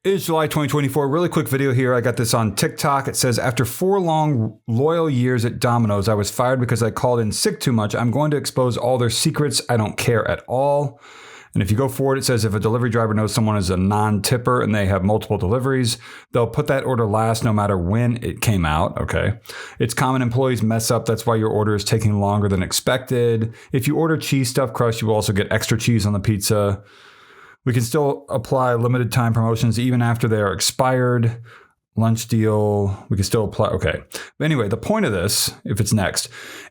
It's July 2024. Really quick video here. I got this on TikTok. It says, after 4 long, loyal years at Domino's, I was fired because I called in sick too much. I'm going to expose all their secrets. I don't care at all. And if you go forward, it says if a delivery driver knows someone is a non-tipper and they have multiple deliveries, they'll put that order last no matter when it came out. Okay. It's common employees mess up. That's why your order is taking longer than expected. If you order cheese stuffed crust, you will also get extra cheese on the pizza. We can still apply limited time promotions even after they are expired. Lunch deal, we can still apply. Okay. But anyway, the point of this, if it's next,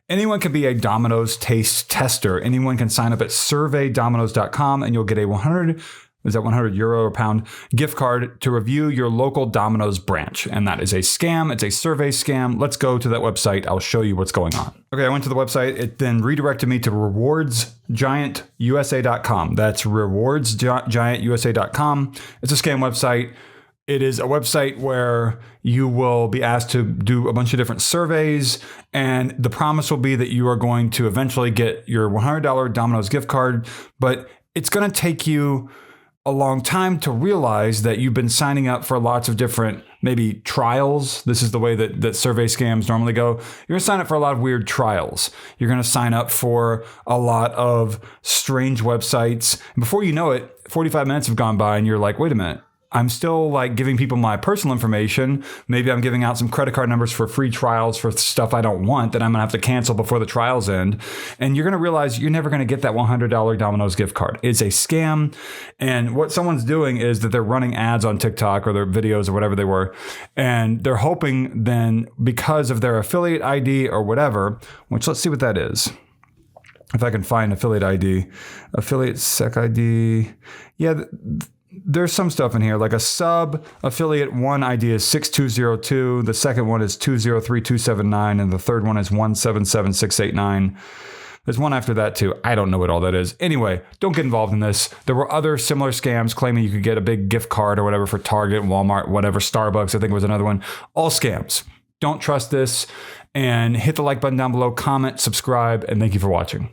anyone can be a Domino's taste tester. Anyone can sign up at surveydomino's.com and you'll get a 100 euro or pound gift card to review your local Domino's branch. And that is a scam. It's a survey scam. Let's go to that website. I'll show you what's going on. Okay, I went to the website. It then redirected me to rewardsgiantusa.com. That's rewardsgiantusa.com. It's a scam website. It is a website where you will be asked to do a bunch of different surveys, and the promise will be that you are going to eventually get your $100 Domino's gift card, but it's going to take you a long time to realize that you've been signing up for lots of different maybe trials. This is the way that survey scams normally go. You're going to sign up for a lot of weird trials. You're going to sign up for a lot of strange websites. And before you know it, 45 minutes have gone by and you're like, wait a minute. I'm still like giving people my personal information. Maybe I'm giving out some credit card numbers for free trials for stuff I don't want that I'm gonna have to cancel before the trials end. And you're gonna realize you're never gonna get that $100 Domino's gift card. It's a scam. And what someone's doing is that they're running ads on TikTok or their videos or whatever they were. And they're hoping then because of their affiliate ID or whatever, which let's see what that is. If I can find affiliate ID, affiliate sec ID. Yeah, there's some stuff in here, like a sub affiliate one ID is 6202. The second one is 203279. And the third one is 177689. There's one after that too. I don't know what all that is. Anyway, don't get involved in this. There were other similar scams claiming you could get a big gift card or whatever for Target, Walmart, whatever, Starbucks, I think was another one. All scams. Don't trust this, and hit the like button down below, comment, subscribe, and thank you for watching.